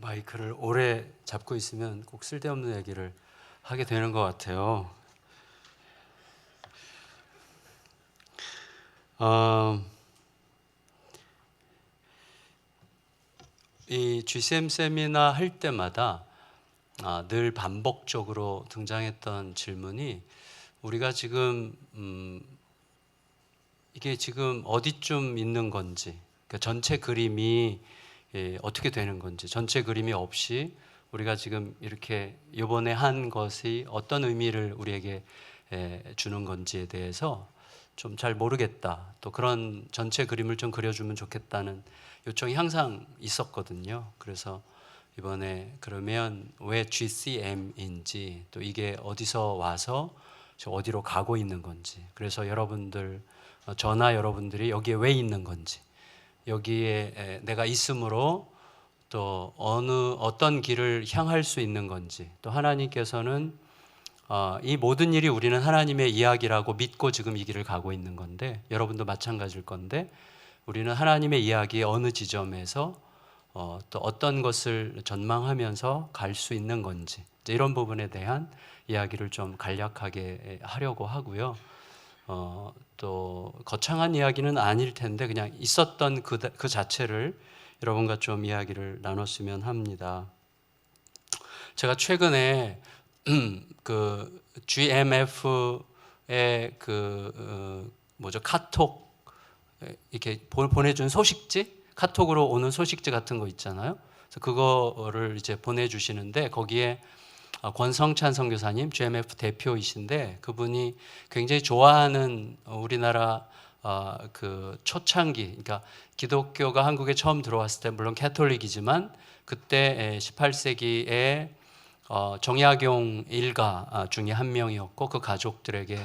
마이크를 오래 잡고 있으면 꼭 쓸데없는 얘기를 하게 되는 것 같아요. 이 GCM 세미나 할 때마다 늘 반복적으로 등장했던 질문이 우리가 지금 이게 지금 어디쯤 있는 건지, 그러니까 전체 그림이 어떻게 되는 건지, 전체 그림이 없이 우리가 지금 이렇게 이번에 한 것이 어떤 의미를 우리에게 주는 건지에 대해서 좀 잘 모르겠다. 또 그런 전체 그림을 좀 그려주면 좋겠다는 요청이 항상 있었거든요. 그래서 이번에 그러면 왜 GCM인지, 또 이게 어디서 와서 어디로 가고 있는 건지, 그래서 여러분들, 저나 여러분들이 여기에 왜 있는 건지, 여기에 내가 있으므로 또 어떤 길을 향할 수 있는 건지, 또 하나님께서는 이 모든 일이 우리는 하나님의 이야기라고 믿고 지금 이 길을 가고 있는 건데, 여러분도 마찬가지일 건데, 우리는 하나님의 이야기의 어느 지점에서 또 어떤 것을 전망하면서 갈 수 있는 건지, 이런 부분에 대한 이야기를 좀 간략하게 하려고 하고요. 또 거창한 이야기는 아닐 텐데 그냥 있었던 그 자체를 여러분과 좀 이야기를 나눴으면 합니다. 제가 최근에 그 GMF의 카톡 이렇게 보내준 소식지, 카톡으로 오는 소식지 같은 거 있잖아요. 그래서 그거를 이제 보내주시는데 거기에 권성찬 선교사님, GMF 대표이신데 그분이 굉장히 좋아하는 우리나라 그 초창기, 그러니까 기독교가 한국에 처음 들어왔을 때 물론 캐톨릭이지만 그때 18세기에 정약용 일가 중에 한 명이었고 그 가족들에게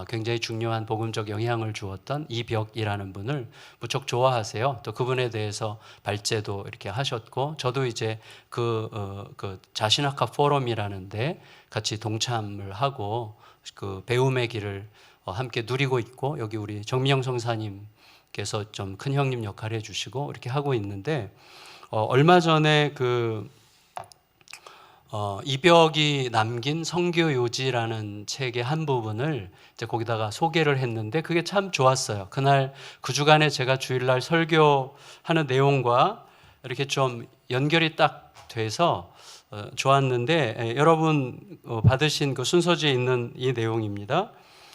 굉장히 중요한 복음적 영향을 주었던 이벽이라는 분을 무척 좋아하세요. 또 그분에 대해서 발제도 이렇게 하셨고, 저도 이제 그 자신학화 포럼이라는데 같이 동참을 하고 그 배움의 길을 함께 누리고 있고, 여기 우리 정민영 성사님께서 좀 큰 형님 역할을 해주시고 이렇게 하고 있는데, 얼마 전에 이벽이 남긴 성교요지라는 책의 한 부분을 이제 거기다가 소개를 했는데 그게 참 좋았어요. 그날 그 주간에 제가 주일날 설교하는 내용과 이렇게 좀 연결이 딱 돼서 좋았는데, 여러분 받으신 그 순서지에 있는 이 내용입니다.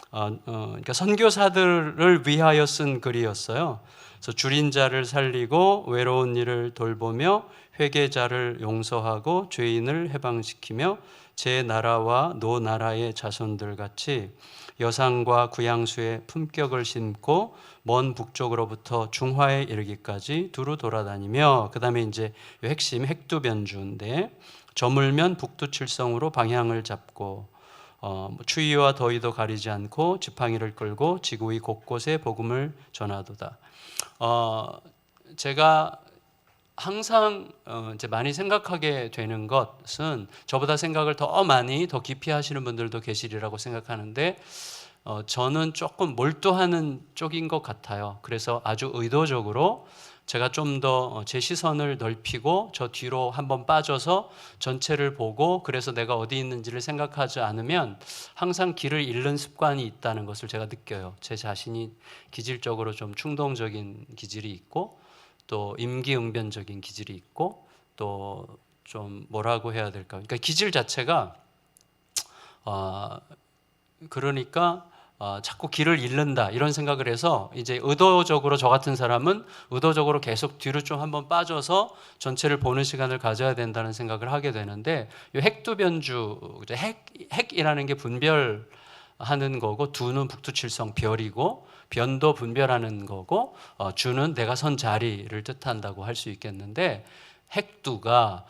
그러니까 선교사들을 위하여 쓴 글이었어요. 그래서 줄인 자를 살리고 외로운 이를 돌보며 회개자를 용서하고 죄인을 해방시키며 제 나라와 노 나라의 자손들 같이 여상과 구양수의 품격을 심고 먼 북쪽으로부터 중화에 이르기까지 두루 돌아다니며, 그 다음에 이제 핵심 핵두변주인데, 저물면 북두칠성으로 방향을 잡고 추위와 더위도 가리지 않고 지팡이를 끌고 지구의 곳곳에 복음을 전하도다. 제가 항상 이제 많이 생각하게 되는 것은, 저보다 생각을 더 많이 더 깊이 하시는 분들도 계시리라고 생각하는데 저는 조금 몰두하는 쪽인 것 같아요. 그래서 아주 의도적으로 제가 좀 더 제 시선을 넓히고 저 뒤로 한번 빠져서 전체를 보고, 그래서 내가 어디 있는지를 생각하지 않으면 항상 길을 잃는 습관이 있다는 것을 제가 느껴요. 제 자신이 기질적으로 좀 충동적인 기질이 있고, 또 임기응변적인 기질이 있고, 또 좀 뭐라고 해야 될까, 그러니까 기질 자체가 그러니까 자꾸 길을 잃는다 이런 생각을 해서, 이제 의도적으로 저 같은 사람은 의도적으로 계속 뒤로 좀 한번 빠져서 전체를 보는 시간을 가져야 된다는 생각을 하게 되는데, 이 핵두변주, 핵이라는 게 분별하는 거고, 두는 북두칠성 별이고, 변도 분별하는 거고, 주는 내가 선 자리를 뜻한다고 할 수 있겠는데, 핵두가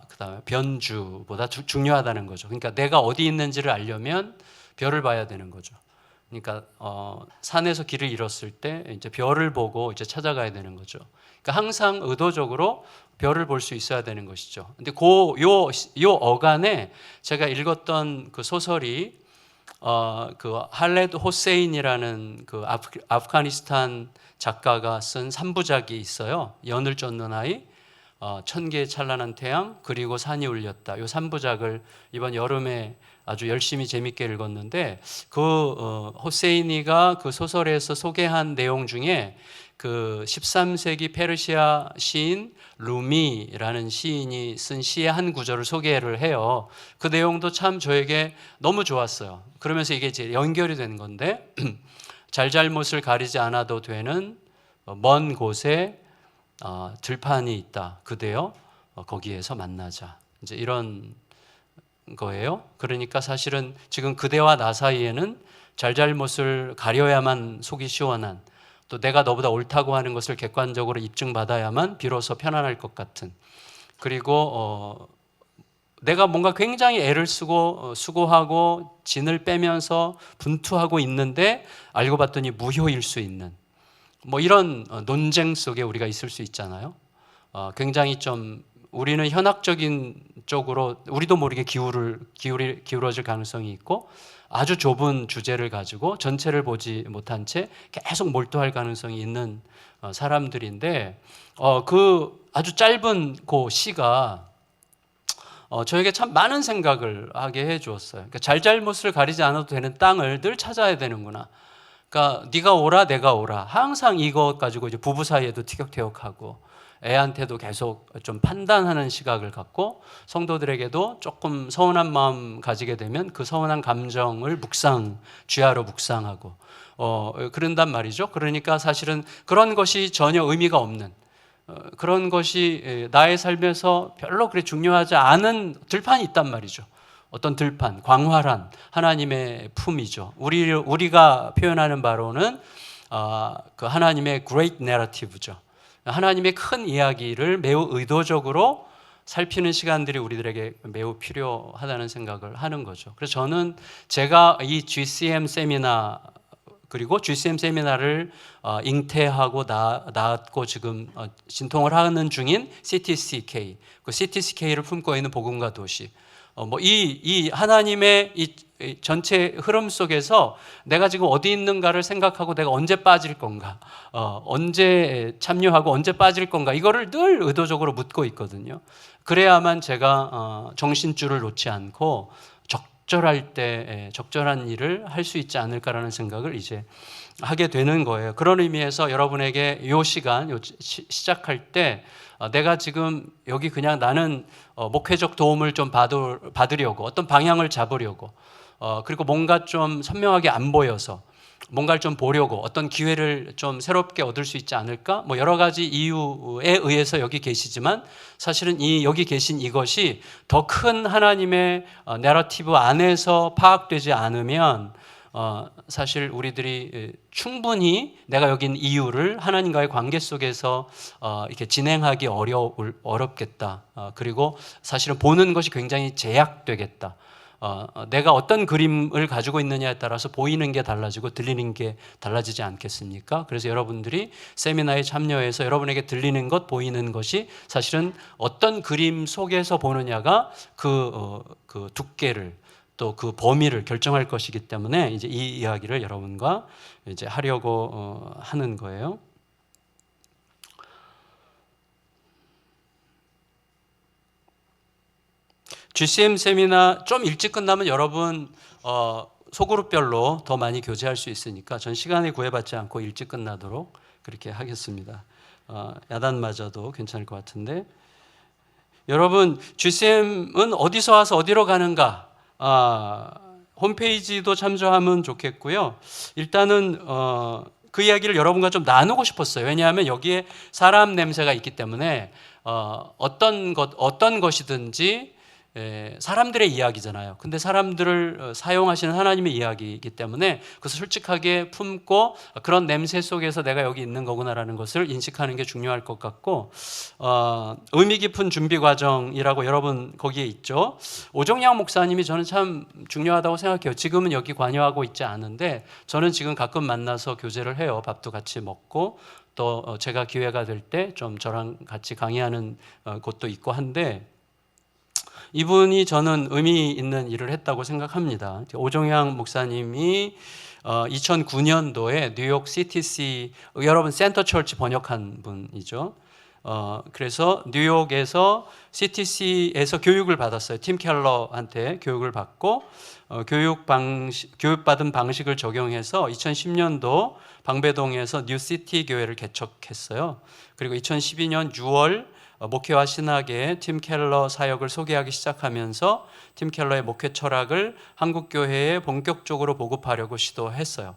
그다음에 변주보다 중요하다는 거죠. 그러니까 내가 어디 있는지를 알려면 별을 봐야 되는 거죠. 그러니까 산에서 길을 잃었을 때 이제 별을 보고 이제 찾아가야 되는 거죠. 그러니까 항상 의도적으로 별을 볼 수 있어야 되는 것이죠. 근데 요 어간에 제가 읽었던 그 소설이 그 할레드 호세인이라는 그 아프가니스탄 작가가 쓴 3부작이 있어요. 연을 쫓는 아이, 천개의 찬란한 태양, 그리고 산이 울렸다. 이 3부작을 이번 여름에 아주 열심히 재밌게 읽었는데 호세이니가 그 소설에서 소개한 내용 중에 그 13세기 페르시아 시인 루미라는 시인이 쓴 시의 한 구절을 소개를 해요. 그 내용도 참 저에게 너무 좋았어요. 그러면서 이게 이제 연결이 되는 건데 잘잘못을 가리지 않아도 되는 먼 곳에 들판이 있다. 그대여 거기에서 만나자. 이제 이런 거예요. 그러니까 사실은 지금 그대와 나 사이에는 잘잘못을 가려야만 속이 시원한, 또 내가 너보다 옳다고 하는 것을 객관적으로 입증받아야만 비로소 편안할 것 같은, 그리고 내가 뭔가 굉장히 애를 쓰고 수고하고 진을 빼면서 분투하고 있는데 알고 봤더니 무효일 수 있는 뭐 이런 논쟁 속에 우리가 있을 수 있잖아요. 굉장히 좀 우리는 현학적인 쪽으로 우리도 모르게 기울어질 가능성이 있고, 아주 좁은 주제를 가지고 전체를 보지 못한 채 계속 몰두할 가능성이 있는 사람들인데, 그 아주 짧은 그 시가 저에게 참 많은 생각을 하게 해 주었어요. 그러니까 잘잘못을 가리지 않아도 되는 땅을 늘 찾아야 되는구나. 그러니까 네가 오라 내가 오라, 항상 이것 가지고 이제 부부 사이에도 티격태격하고 애한테도 계속 좀 판단하는 시각을 갖고, 성도들에게도 조금 서운한 마음 가지게 되면 그 서운한 감정을 쥐하로 묵상하고 그런단 말이죠. 그러니까 사실은 그런 것이 전혀 의미가 없는, 그런 것이 나의 삶에서 별로 그렇게 중요하지 않은 들판이 있단 말이죠. 어떤 들판, 광활한 하나님의 품이죠. 우리가 표현하는 바로는 그 하나님의 great narrative죠. 하나님의 큰 이야기를 매우 의도적으로 살피는 시간들이 우리들에게 매우 필요하다는 생각을 하는 거죠. 그래서 저는 제가 이 GCM 세미나, 그리고 GCM 세미나를 잉태하고 낳았고 지금 진통을 하는 중인 CTCK, 그 CTCK를 품고 있는 복음과 도시, 이 하나님의 이 전체 흐름 속에서 내가 지금 어디 있는가를 생각하고 내가 언제 빠질 건가, 언제 참여하고 언제 빠질 건가, 이거를 늘 의도적으로 묻고 있거든요. 그래야만 제가 정신줄을 놓지 않고 적절할 때 적절한 일을 할 수 있지 않을까라는 생각을 이제 하게 되는 거예요. 그런 의미에서 여러분에게 이 시간 시작할 때 내가 지금 여기 그냥 나는 목회적 도움을 좀 받으려고, 어떤 방향을 잡으려고, 그리고 뭔가 좀 선명하게 안 보여서 뭔가를 좀 보려고, 어떤 기회를 좀 새롭게 얻을 수 있지 않을까, 뭐 여러 가지 이유에 의해서 여기 계시지만, 사실은 여기 계신 이것이 더 큰 하나님의 내러티브 안에서 파악되지 않으면 사실 우리들이 충분히 내가 여기 있는 이유를 하나님과의 관계 속에서 이렇게 진행하기 어렵겠다. 그리고 사실은 보는 것이 굉장히 제약되겠다. 내가 어떤 그림을 가지고 있느냐에 따라서 보이는 게 달라지고 들리는 게 달라지지 않겠습니까? 그래서 여러분들이 세미나에 참여해서 여러분에게 들리는 것, 보이는 것이 사실은 어떤 그림 속에서 보느냐가 그 두께를, 또 그 범위를 결정할 것이기 때문에 이제 이 이야기를 여러분과 이제 하려고 하는 거예요. GCM 세미나 좀 일찍 끝나면 여러분 소그룹별로 더 많이 교제할 수 있으니까 전 시간을 구애받지 않고 일찍 끝나도록 그렇게 하겠습니다. 야단마저도 괜찮을 것 같은데, 여러분 GCM은 어디서 와서 어디로 가는가, 홈페이지도 참조하면 좋겠고요. 일단은 그 이야기를 여러분과 좀 나누고 싶었어요. 왜냐하면 여기에 사람 냄새가 있기 때문에 어떤 것이든지 사람들의 이야기잖아요. 근데 사람들을 사용하시는 하나님의 이야기이기 때문에 그것을 솔직하게 품고 그런 냄새 속에서 내가 여기 있는 거구나라는 것을 인식하는 게 중요할 것 같고, 의미 깊은 준비 과정이라고 여러분 거기에 있죠. 오정양 목사님이 저는 참 중요하다고 생각해요. 지금은 여기 관여하고 있지 않은데 저는 지금 가끔 만나서 교제를 해요. 밥도 같이 먹고, 또 제가 기회가 될 때 좀 저랑 같이 강의하는 곳도 있고 한데, 이분이 저는 의미 있는 일을 했다고 생각합니다. 오정양 목사님이 2009년도에 뉴욕 CTC, 여러분 센터 철치 번역한 분이죠. 그래서 뉴욕에서 CTC에서 교육을 받았어요. 팀 켈러한테 교육을 받고 교육받은 방식을 적용해서 2010년도 방배동에서 뉴시티 교회를 개척했어요. 그리고 2012년 6월 목회와 신학의 팀 켈러 사역을 소개하기 시작하면서 팀 켈러의 목회 철학을 한국 교회에 본격적으로 보급하려고 시도했어요.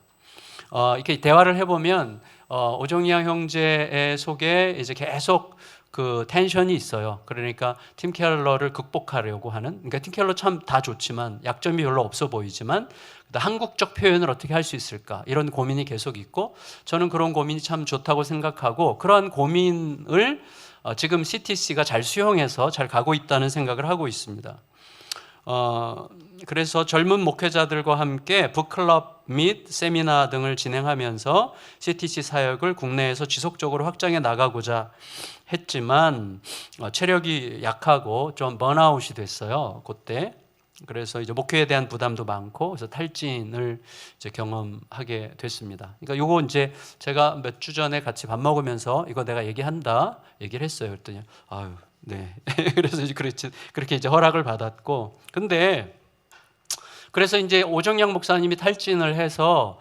이렇게 대화를 해보면 오정양 형제의 속에 이제 계속 그 텐션이 있어요. 그러니까 팀 켈러를 극복하려고 하는, 그러니까 팀 켈러 참 다 좋지만 약점이 별로 없어 보이지만 한국적 표현을 어떻게 할 수 있을까, 이런 고민이 계속 있고, 저는 그런 고민이 참 좋다고 생각하고, 그러한 고민을 지금 CTC가 잘 수용해서 잘 가고 있다는 생각을 하고 있습니다. 그래서 젊은 목회자들과 함께 북클럽 및 세미나 등을 진행하면서 CTC 사역을 국내에서 지속적으로 확장해 나가고자 했지만 체력이 약하고 좀 번아웃이 됐어요, 그때. 그래서 이제 목회에 대한 부담도 많고, 그래서 탈진을 이제 경험하게 됐습니다. 그러니까 요거 이제 제가 몇 주 전에 같이 밥 먹으면서 이거 내가 얘기한다 얘기를 했어요. 그랬더니 아유, 네. 그래서 이제 그렇게 이제 허락을 받았고, 근데 그래서 이제 오정양 목사님이 탈진을 해서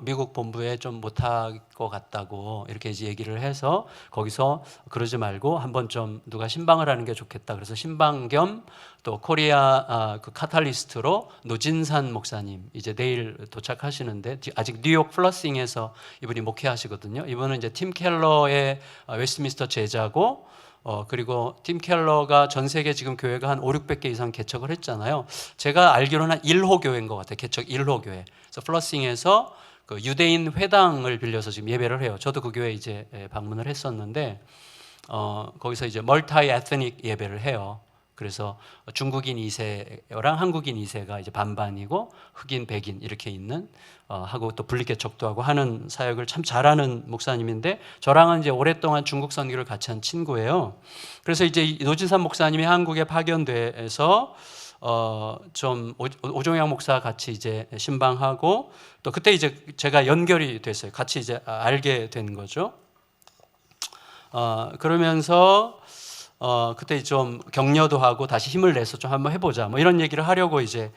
미국 본부에 좀 못할 것 같다고 이렇게 이제 얘기를 해서, 거기서 그러지 말고 한번 좀 누가 신방을 하는 게 좋겠다. 그래서 신방 겸 또 코리아 그 카탈리스트로 노진산 목사님, 이제 내일 도착하시는데 아직 뉴욕 플러싱에서 이분이 목회하시거든요. 이분은 이제 팀 켈러의 웨스트민스터 제자고, 그리고 팀 켈러가 전 세계 지금 교회가 한 500-600개 이상 개척을 했잖아요. 제가 알기로는 한 1호 교회인 것 같아요. 개척 1호 교회. 그래서 플러싱에서 그 유대인 회당을 빌려서 지금 예배를 해요. 저도 그 교회 이제 방문을 했었는데, 거기서 이제 멀티 에트닉 예배를 해요. 그래서 중국인 2세랑 한국인 2세가 이제 반반이고, 흑인, 백인 이렇게 있는, 하고 또 분리개척도 하고 하는 사역을 참 잘하는 목사님인데, 저랑은 이제 오랫동안 중국 선교를 같이 한 친구예요. 그래서 이제 노진산 목사님이 한국에 파견돼서 좀 오종양 목사 같이 이제 신방하고, 또 그때 이제 제가 연결이 됐어요. 같이 이제 알게 된 거죠. 그러면서 그때 좀 격려도 하고 다시 힘을 내서 좀 한번 해보자, 뭐 이런 얘기를 하려고 이제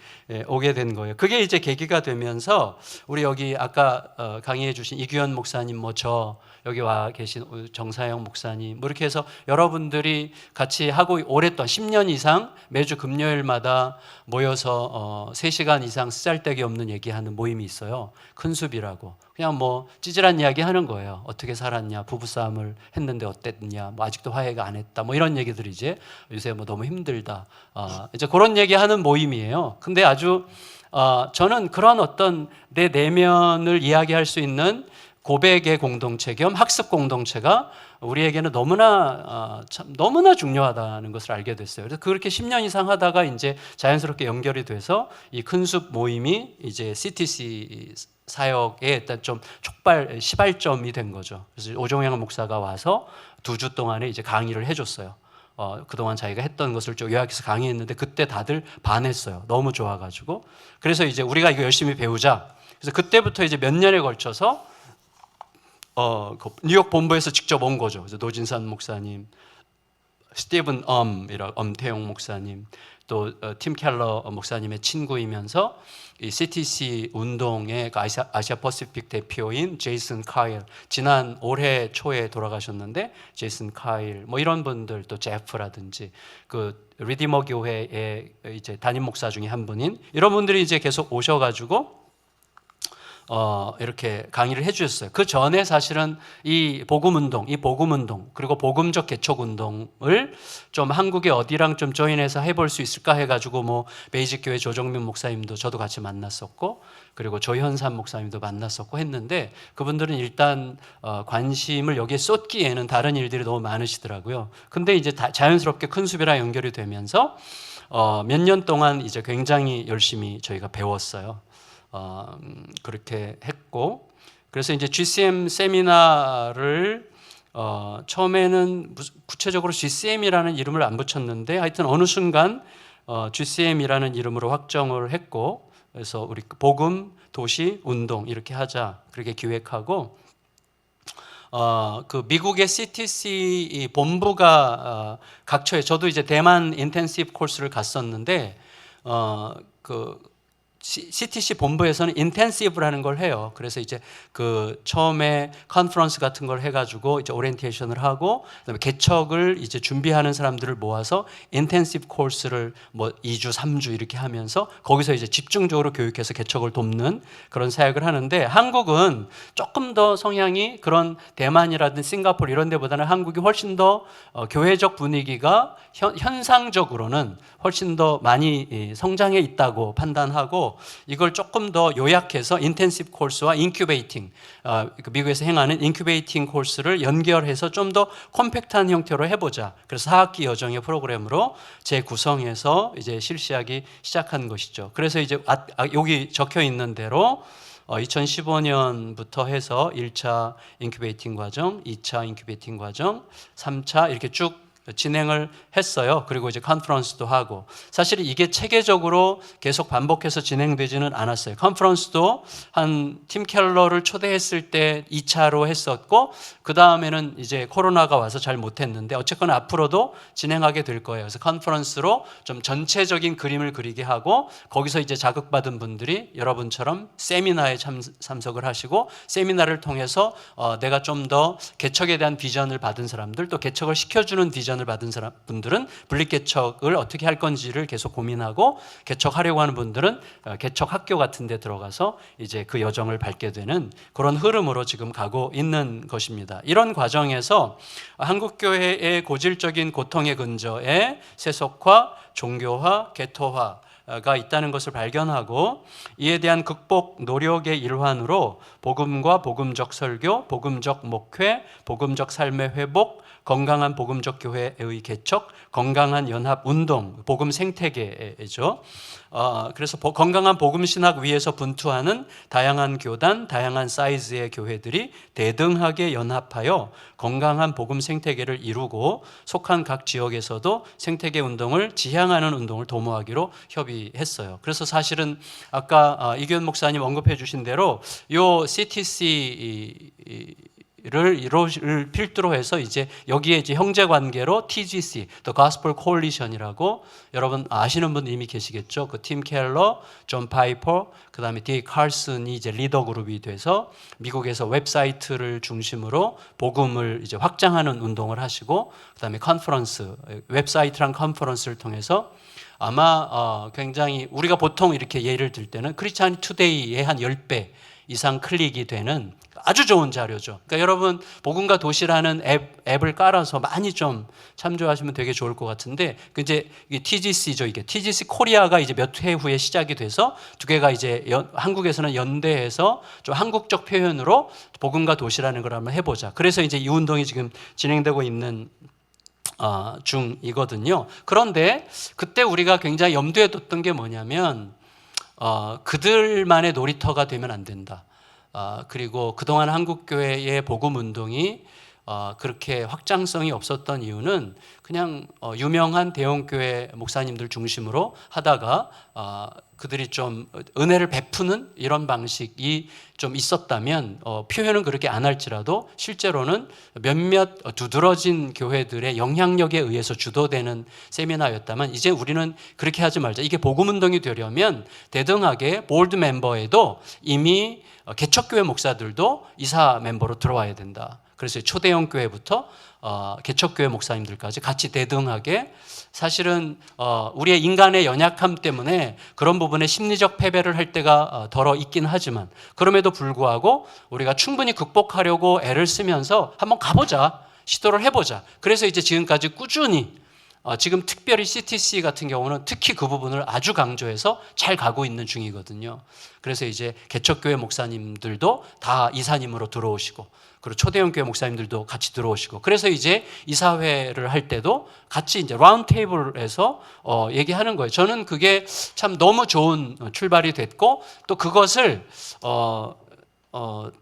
오게 된 거예요. 그게 이제 계기가 되면서 우리 여기 아까 강의해 주신 이규현 목사님, 뭐 저 여기 와 계신 정사영 목사님, 뭐 이렇게 해서 여러분들이 같이 하고 오랫동안 10년 이상 매주 금요일마다 모여서 3시간 이상 쓰잘데기 없는 얘기하는 모임이 있어요. 큰숲이라고. 그냥 뭐 찌질한 이야기 하는 거예요. 어떻게 살았냐, 부부싸움을 했는데 어땠냐, 뭐 아직도 화해가 안 했다, 뭐 이런 얘기들이 이제 요새 뭐 너무 힘들다, 이제 그런 얘기하는 모임이에요. 근데 아주 저는 그런 어떤 내 내면을 이야기할 수 있는 고백의 공동체 겸 학습 공동체가 우리에게는 너무나 중요하다는 것을 알게 됐어요. 그래서 그렇게 10년 이상 하다가 이제 자연스럽게 연결이 돼서 이 큰숲 모임이 이제 CTC 사역에 일단 좀 시발점이 된 거죠. 그래서 오종양 목사가 와서 2주 동안에 이제 강의를 해줬어요. 그동안 자기가 했던 것을 좀 요약해서 강의했는데, 그때 다들 반했어요. 너무 좋아가지고. 그래서 이제 우리가 이거 열심히 배우자. 그래서 그때부터 이제 몇 년에 걸쳐서 그 뉴욕 본부에서 직접 온 거죠. 그래서 노진산 목사님, 스티븐 엄태용 목사님, 또 팀 켈러 목사님의 친구이면서 이 CTC 운동의 아시아 퍼시픽 대표인 제이슨 카일, 지난 올해 초에 돌아가셨는데 제이슨 카일, 뭐 이런 분들, 또 제프라든지 그 리디머 교회의 이제 담임 목사 중에 한 분인 이런 분들이 이제 계속 오셔가지고 이렇게 강의를 해주셨어요. 그 전에 사실은 이 복음운동 그리고 복음적 개척운동을 좀 한국의 어디랑 좀 조인해서 해볼 수 있을까 해가지고, 뭐 베이직교회 조정민 목사님도 저도 같이 만났었고, 그리고 조현삼 목사님도 만났었고 했는데, 그분들은 일단 관심을 여기에 쏟기에는 다른 일들이 너무 많으시더라고요. 근데 이제 자연스럽게 큰숲이랑 연결이 되면서 몇 년 동안 이제 굉장히 열심히 저희가 배웠어요. 그렇게 했고, 그래서 이제 GCM 세미나를 처음에는 구체적으로 GCM이라는 이름을 안 붙였는데, 하여튼 어느 순간 GCM이라는 이름으로 확정을 했고, 그래서 우리 복음, 도시, 운동 이렇게 하자, 그렇게 기획하고, 그 미국의 CTC 본부가 각처에, 저도 이제 대만 인텐시브 코스를 갔었는데 그 CTC 본부에서는 인텐시브라는 걸 해요. 그래서 이제 그 처음에 컨퍼런스 같은 걸 해가지고 이제 오리엔테이션을 하고, 그다음에 개척을 이제 준비하는 사람들을 모아서 인텐시브 코스를 뭐 2주, 3주 이렇게 하면서 거기서 이제 집중적으로 교육해서 개척을 돕는 그런 사역을 하는데, 한국은 조금 더 성향이 그런 대만이라든지 싱가포르 이런 데보다는 한국이 훨씬 더 교회적 분위기가 현상적으로는 훨씬 더 많이 성장해 있다고 판단하고, 이걸 조금 더 요약해서 인텐시브 코스와 인큐베이팅, 미국에서 행하는 인큐베이팅 코스를 연결해서 좀 더 컴팩트한 형태로 해보자. 그래서 4학기 여정의 프로그램으로 재구성해서 이제 실시하기 시작한 것이죠. 그래서 이제 여기 적혀 있는 대로 2015년부터 해서 1차 인큐베이팅 과정, 2차 인큐베이팅 과정, 3차 이렇게 쭉 진행을 했어요. 그리고 이제 컨퍼런스도 하고, 사실 이게 체계적으로 계속 반복해서 진행되지는 않았어요. 컨퍼런스도 한 팀 켈러를 초대했을 때 2차로 했었고, 그 다음에는 이제 코로나가 와서 잘 못했는데 어쨌거나 앞으로도 진행하게 될 거예요. 그래서 컨퍼런스로 좀 전체적인 그림을 그리게 하고, 거기서 이제 자극받은 분들이 여러분처럼 세미나에 참석을 하시고, 세미나를 통해서 내가 좀 더 개척에 대한 비전을 받은 사람들, 또 개척을 시켜주는 비전을 받은 분들은 분립개척을 어떻게 할 건지를 계속 고민하고, 개척하려고 하는 분들은 개척 학교 같은 데 들어가서 이제 그 여정을 밟게 되는 그런 흐름으로 지금 가고 있는 것입니다. 이런 과정에서 한국교회의 고질적인 고통의 근저에 세속화, 종교화, 개토화가 있다는 것을 발견하고, 이에 대한 극복 노력의 일환으로 복음과 복음적 설교, 복음적 목회, 복음적 삶의 회복, 건강한 복음적 교회의 개척, 건강한 연합 운동, 복음 생태계죠. 그래서 건강한 복음 신학 위에서 분투하는 다양한 교단, 다양한 사이즈의 교회들이 대등하게 연합하여 건강한 복음 생태계를 이루고, 속한 각 지역에서도 생태계 운동을 지향하는 운동을 도모하기로 협의했어요. 그래서 사실은 아까 이규현 목사님 언급해 주신 대로 요 CTC 를 필두로 해서 이제 여기에 이제 형제 관계로 TGC, The Gospel Coalition이라고, 여러분 아시는 분 이미 계시겠죠. 그 팀 켈러, 존 파이퍼, 그다음에 D. 칼슨이 이제 리더 그룹이 돼서 미국에서 웹사이트를 중심으로 복음을 이제 확장하는 운동을 하시고, 그다음에 컨퍼런스, 웹사이트랑 컨퍼런스를 통해서 아마 굉장히 우리가 보통 이렇게 예를 들 때는 크리스찬 투데이의 한 10배 이상 클릭이 되는 아주 좋은 자료죠. 그러니까 여러분 복음과 도시라는 앱을 깔아서 많이 좀 참조하시면 되게 좋을 것 같은데, 그 이제 이게 TGC죠. 이게 TGC 코리아가 이제 몇 해 후에 시작이 돼서 두 개가 이제 한국에서는 연대해서 좀 한국적 표현으로 복음과 도시라는 걸 한번 해보자. 그래서 이제 이 운동이 지금 진행되고 있는 중이거든요. 그런데 그때 우리가 굉장히 염두에 뒀던 게 뭐냐면, 그들만의 놀이터가 되면 안 된다. 그리고 그동안 한국교회의 복음운동이 그렇게 확장성이 없었던 이유는 그냥 유명한 대형교회 목사님들 중심으로 하다가 그들이 좀 은혜를 베푸는 이런 방식이 좀 있었다면, 표현은 그렇게 안 할지라도 실제로는 몇몇 두드러진 교회들의 영향력에 의해서 주도되는 세미나였다면, 이제 우리는 그렇게 하지 말자. 이게 복음운동이 되려면 대등하게 보드 멤버에도 이미 개척교회 목사들도 이사 멤버로 들어와야 된다. 그래서 초대형 교회부터 개척교회 목사님들까지 같이 대등하게, 사실은 우리의 인간의 연약함 때문에 그런 부분에 심리적 패배를 할 때가 덜어 있긴 하지만, 그럼에도 불구하고 우리가 충분히 극복하려고 애를 쓰면서 한번 가보자, 시도를 해보자. 그래서 이제 지금까지 꾸준히 지금 특별히 CTC 같은 경우는 특히 그 부분을 아주 강조해서 잘 가고 있는 중이거든요. 그래서 이제 개척교회 목사님들도 다 이사님으로 들어오시고, 그리고 초대형 교회 목사님들도 같이 들어오시고, 그래서 이제 이사회를 할 때도 같이 이제 라운드 테이블에서 얘기하는 거예요. 저는 그게 참 너무 좋은 출발이 됐고, 또 그것을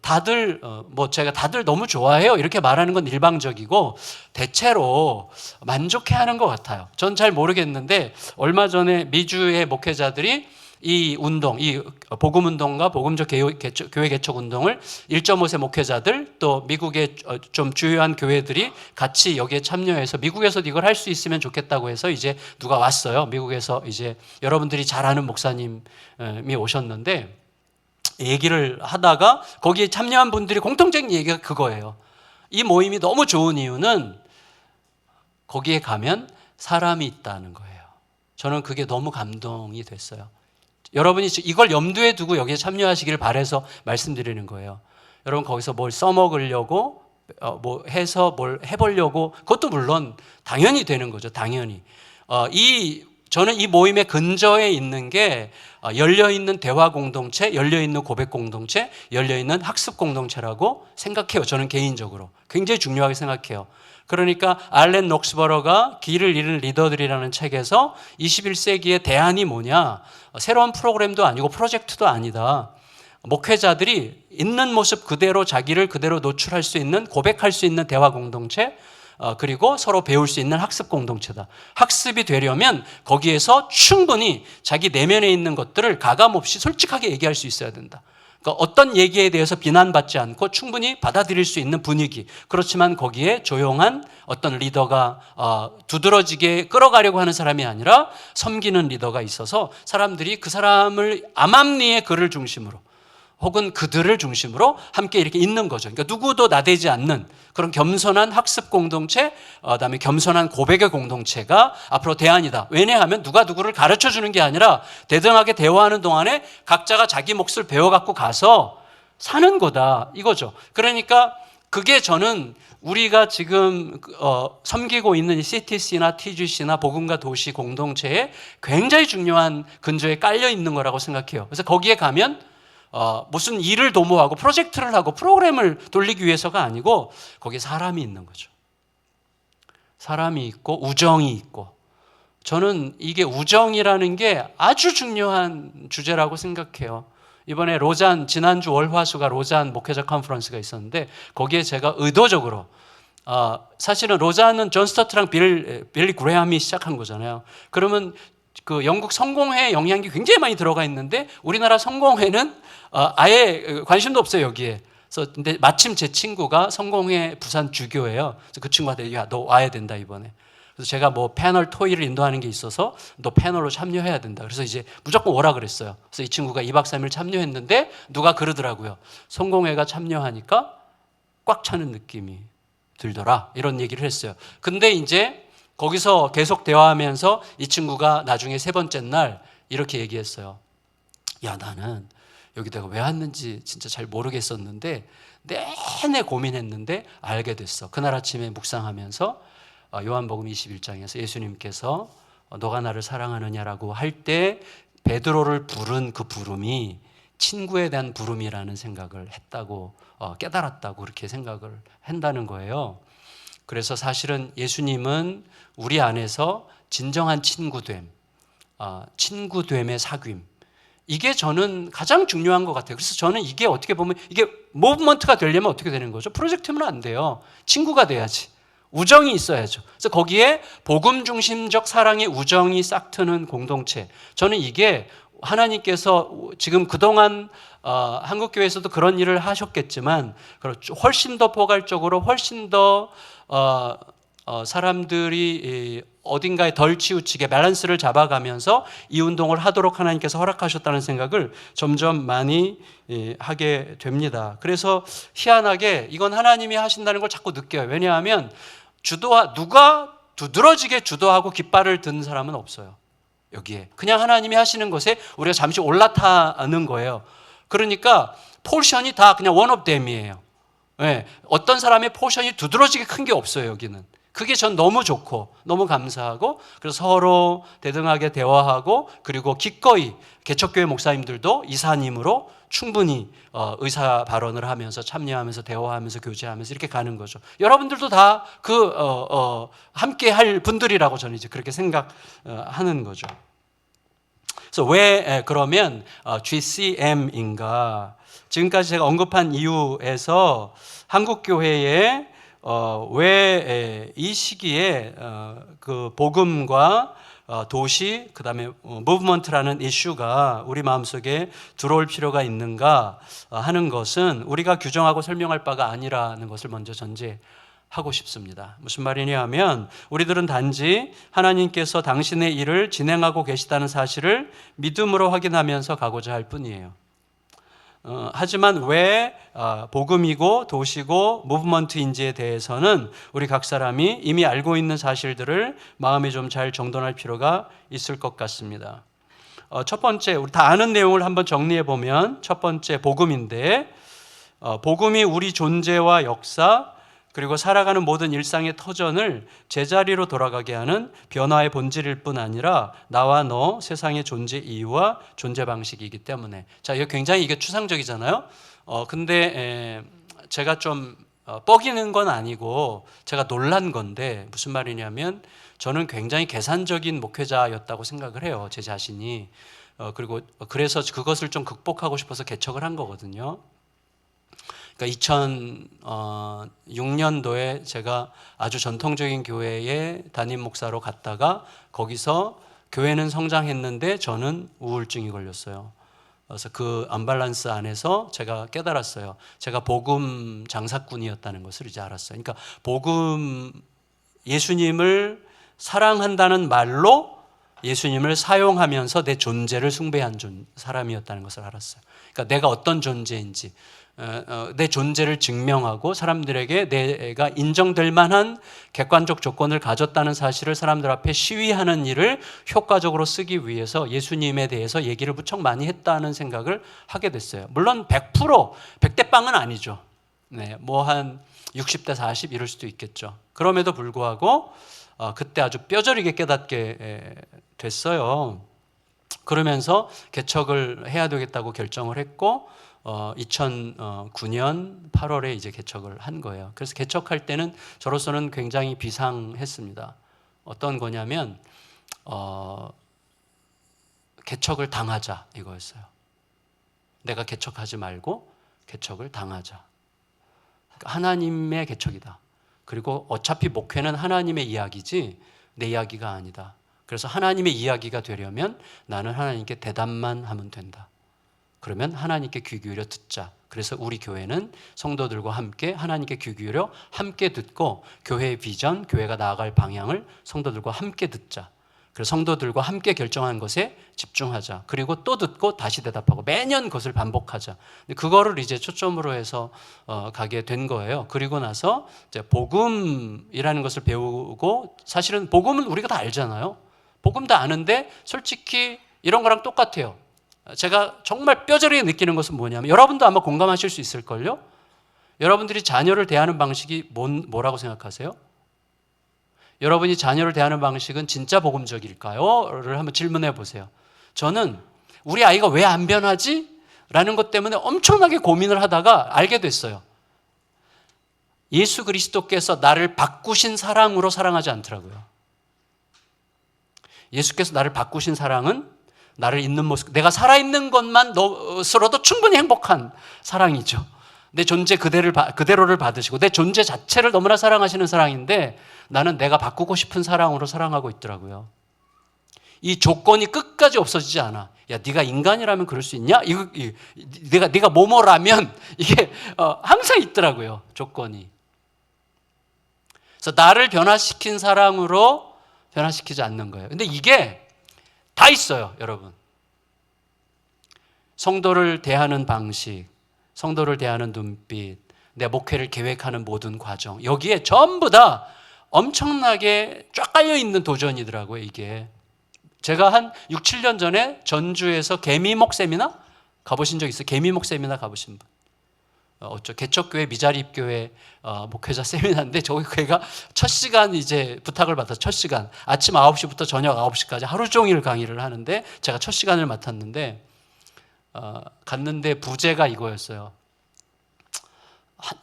다들 제가 다들 너무 좋아해요 이렇게 말하는 건 일방적이고 대체로 만족해하는 것 같아요. 전 잘 모르겠는데 얼마 전에 미주의 목회자들이 이 운동, 이 복음 운동과 복음적 교회 개척 운동을 1.5세 목회자들 또 미국의 좀 주요한 교회들이 같이 여기에 참여해서 미국에서도 이걸 할 수 있으면 좋겠다고 해서 이제 누가 왔어요. 미국에서 이제 여러분들이 잘 아는 목사님이 오셨는데 얘기를 하다가 거기에 참여한 분들이 공통적인 얘기가 그거예요. 이 모임이 너무 좋은 이유는 거기에 가면 사람이 있다는 거예요. 저는 그게 너무 감동이 됐어요. 여러분이 이걸 염두에 두고 여기에 참여하시기를 바라서 말씀드리는 거예요. 여러분 거기서 뭘 써먹으려고 뭐 해서 뭘 해보려고 그것도 물론 당연히 되는 거죠. 당연히. 저는 이 모임의 근저에 있는 게 열려있는 대화 공동체, 열려있는 고백 공동체, 열려있는 학습 공동체라고 생각해요. 저는 개인적으로. 굉장히 중요하게 생각해요. 그러니까 알렌 녹스버러가 길을 잃은 리더들이라는 책에서 21세기의 대안이 뭐냐? 새로운 프로그램도 아니고 프로젝트도 아니다. 목회자들이 있는 모습 그대로 자기를 그대로 노출할 수 있는, 고백할 수 있는 대화 공동체, 그리고 서로 배울 수 있는 학습 공동체다. 학습이 되려면 거기에서 충분히 자기 내면에 있는 것들을 가감없이 솔직하게 얘기할 수 있어야 된다. 그러니까 어떤 얘기에 대해서 비난받지 않고 충분히 받아들일 수 있는 분위기. 그렇지만 거기에 조용한 어떤 리더가 두드러지게 끌어가려고 하는 사람이 아니라 섬기는 리더가 있어서 사람들이 그 사람을 암암리의 그를 중심으로 혹은 그들을 중심으로 함께 이렇게 있는 거죠. 그러니까 누구도 나대지 않는 그런 겸손한 학습 공동체, 그다음에 겸손한 고백의 공동체가 앞으로 대안이다. 왜냐하면 누가 누구를 가르쳐 주는 게 아니라 대등하게 대화하는 동안에 각자가 자기 몫을 배워갖고 가서 사는 거다. 이거죠. 그러니까 그게 저는 우리가 지금 섬기고 있는 CTC나 TGC나 복음과 도시 공동체에 굉장히 중요한 근저에 깔려 있는 거라고 생각해요. 그래서 거기에 가면 무슨 일을 도모하고 프로젝트를 하고 프로그램을 돌리기 위해서가 아니고 거기에 사람이 있는 거죠. 사람이 있고 우정이 있고 저는 이게 우정이라는 게 아주 중요한 주제라고 생각해요. 이번에 로잔 지난주 월화수가 로잔 목회자 컨퍼런스가 있었는데 거기에 제가 의도적으로 사실은 로잔은 존 스터트랑 빌리 그레함이 시작한 거잖아요. 그러면 그 영국 성공회의 영향이 굉장히 많이 들어가 있는데 우리나라 성공회는 아예 관심도 없어요 여기에. 그래서 근데 마침 제 친구가 성공회 부산 주교예요. 그래서 그 친구한테 야 너 와야 된다 이번에. 그래서 제가 뭐 패널 토의를 인도하는 게 있어서 너 패널로 참여해야 된다. 그래서 이제 무조건 오라 그랬어요. 그래서 이 친구가 2박 3일 참여했는데 누가 그러더라고요. 성공회가 참여하니까 꽉 차는 느낌이 들더라. 이런 얘기를 했어요. 근데 이제 거기서 계속 대화하면서 이 친구가 나중에 세 번째 날 이렇게 얘기했어요. 야 나는 여기 내가 왜 왔는지 진짜 잘 모르겠었는데 내내 고민했는데 알게 됐어. 그날 아침에 묵상하면서 요한복음 21장에서 예수님께서 너가 나를 사랑하느냐라고 할 때 베드로를 부른 그 부름이 친구에 대한 부름이라는 생각을 했다고 깨달았다고 그렇게 생각을 한다는 거예요. 그래서 사실은 예수님은 우리 안에서 진정한 친구됨, 친구됨의 사귐 이게 저는 가장 중요한 것 같아요. 그래서 저는 이게 어떻게 보면 이게 무브먼트가 되려면 어떻게 되는 거죠? 프로젝트면 안 돼요. 친구가 돼야지. 우정이 있어야죠. 그래서 거기에 복음 중심적 사랑의 우정이 싹트는 공동체. 저는 이게 하나님께서 지금 그동안 한국교회에서도 그런 일을 하셨겠지만 훨씬 더 포괄적으로 훨씬 더 사람들이 어딘가에 덜 치우치게 밸런스를 잡아가면서 이 운동을 하도록 하나님께서 허락하셨다는 생각을 점점 많이 하게 됩니다. 그래서 희한하게 이건 하나님이 하신다는 걸 자꾸 느껴요. 왜냐하면 누가 두드러지게 주도하고 깃발을 든 사람은 없어요. 여기에 그냥 하나님이 하시는 것에 우리가 잠시 올라타는 거예요. 그러니까 포션이 다 그냥 원 오브 댐이에요. 네, 어떤 사람의 포션이 두드러지게 큰 게 없어요. 여기는 그게 전 너무 좋고 너무 감사하고 그래서 서로 대등하게 대화하고 그리고 기꺼이 개척교회 목사님들도 이사님으로 충분히 의사 발언을 하면서 참여하면서 대화하면서 교제하면서 이렇게 가는 거죠. 여러분들도 다 함께 할 분들이라고 저는 이제 그렇게 생각하는 거죠. 그래서 왜 그러면 GCM인가? 지금까지 제가 언급한 이유에서 한국교회에 왜 이 시기에 그 복음과 도시, 그다음에 무브먼트라는 이슈가 우리 마음속에 들어올 필요가 있는가 하는 것은 우리가 규정하고 설명할 바가 아니라는 것을 먼저 전제하고 싶습니다. 무슨 말이냐 하면 우리들은 단지 하나님께서 당신의 일을 진행하고 계시다는 사실을 믿음으로 확인하면서 가고자 할 뿐이에요. 하지만 왜 복음이고 도시고 무브먼트인지에 대해서는 우리 각 사람이 이미 알고 있는 사실들을 마음에 좀 잘 정돈할 필요가 있을 것 같습니다. 첫 번째, 우리 다 아는 내용을 한번 정리해 보면 첫 번째 복음인데, 복음이 우리 존재와 역사 그리고 살아가는 모든 일상의 터전을 제자리로 돌아가게 하는 변화의 본질일 뿐 아니라 나와 너, 세상의 존재 이유와 존재 방식이기 때문에. 자, 이거 굉장히 이게 추상적이잖아요. 근데 제가 좀 뻐기는 건 아니고 제가 놀란 건데 무슨 말이냐면 저는 굉장히 계산적인 목회자였다고 생각을 해요. 제 자신이. 그리고 그래서 그것을 좀 극복하고 싶어서 개척을 한 거거든요. 그러니까 2006년도에 제가 아주 전통적인 교회에 담임 목사로 갔다가 거기서 교회는 성장했는데 저는 우울증이 걸렸어요. 그래서 그 언밸런스 안에서 제가 깨달았어요. 제가 복음 장사꾼이었다는 것을 이제 알았어요. 그러니까 복음, 예수님을 사랑한다는 말로 예수님을 사용하면서 내 존재를 숭배한 사람이었다는 것을 알았어요. 그러니까 내가 어떤 존재인지, 내 존재를 증명하고 사람들에게 내가 인정될 만한 객관적 조건을 가졌다는 사실을 사람들 앞에 시위하는 일을 효과적으로 쓰기 위해서 예수님에 대해서 얘기를 무척 많이 했다는 생각을 하게 됐어요. 물론 100%, 100대 빵은 아니죠. 네, 뭐 한 60대 40 이럴 수도 있겠죠. 그럼에도 불구하고 그때 아주 뼈저리게 깨닫게 됐어요. 그러면서 개척을 해야 되겠다고 결정을 했고 2009년 8월에 이제 개척을 한 거예요. 그래서 개척할 때는 저로서는 굉장히 비상했습니다. 어떤 거냐면 개척을 당하자 이거였어요. 내가 개척하지 말고 개척을 당하자. 그러니까 하나님의 개척이다. 그리고 어차피 목회는 하나님의 이야기지 내 이야기가 아니다. 그래서 하나님의 이야기가 되려면 나는 하나님께 대답만 하면 된다. 그러면 하나님께 귀 기울여 듣자. 그래서 우리 교회는 성도들과 함께 하나님께 귀 기울여 함께 듣고 교회의 비전, 교회가 나아갈 방향을 성도들과 함께 듣자. 그래서 성도들과 함께 결정한 것에 집중하자. 그리고 또 듣고 다시 대답하고 매년 그것을 반복하자. 그거를 이제 초점으로 해서 가게 된 거예요. 그리고 나서 이제 복음이라는 것을 배우고, 사실은 복음은 우리가 다 알잖아요. 복음 다 아는데 솔직히 이런 거랑 똑같아요. 제가 정말 뼈저리게 느끼는 것은 뭐냐면, 여러분도 아마 공감하실 수 있을걸요? 여러분들이 자녀를 대하는 방식이 뭐라고 생각하세요? 여러분이 자녀를 대하는 방식은 진짜 복음적일까요? 를 한번 질문해 보세요. 저는 우리 아이가 왜 안 변하지? 라는 것 때문에 엄청나게 고민을 하다가 알게 됐어요. 예수 그리스도께서 나를 바꾸신 사랑으로 사랑하지 않더라고요. 예수께서 나를 바꾸신 사랑은 나를 있는 모습, 내가 살아있는 것만으로도 충분히 행복한 사랑이죠. 내 존재 그대로를 받으시고 내 존재 자체를 너무나 사랑하시는 사랑인데, 나는 내가 바꾸고 싶은 사랑으로 사랑하고 있더라고요. 이 조건이 끝까지 없어지지 않아. 야, 네가 인간이라면 그럴 수 있냐? 네가 뭐뭐라면 이게 항상 있더라고요, 조건이. 그래서 나를 변화시킨 사랑으로 변화시키지 않는 거예요. 근데 이게 다 있어요, 여러분. 성도를 대하는 방식, 성도를 대하는 눈빛, 내 목회를 계획하는 모든 과정, 여기에 전부 다 엄청나게 쫙 깔려 있는 도전이더라고요, 이게. 제가 한 6, 7년 전에 전주에서 개미목 세미나 가보신 적 있어요? 개미목 세미나 가보신 분? 개척교회 미자립교회 목회자 세미나인데, 저희가 첫 시간 이제 부탁을 받아서 첫 시간 아침 9시부터 저녁 9시까지 하루 종일 강의를 하는데, 제가 첫 시간을 맡았는데 갔는데 부제가 이거였어요.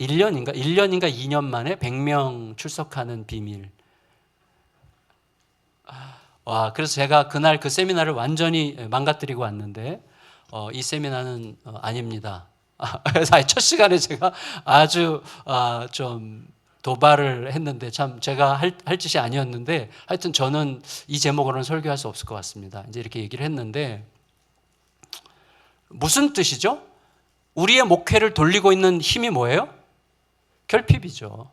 1년인가 2년 만에 100명 출석하는 비밀. 와, 그래서 제가 그날 그 세미나를 완전히 망가뜨리고 왔는데 이 세미나는 아닙니다. 그래서 첫 시간에 제가 아주 좀 도발을 했는데 참 제가 할 짓이 아니었는데 하여튼 저는 이 제목으로는 설교할 수 없을 것 같습니다. 이제 이렇게 얘기를 했는데 무슨 뜻이죠? 우리의 목회를 돌리고 있는 힘이 뭐예요? 결핍이죠.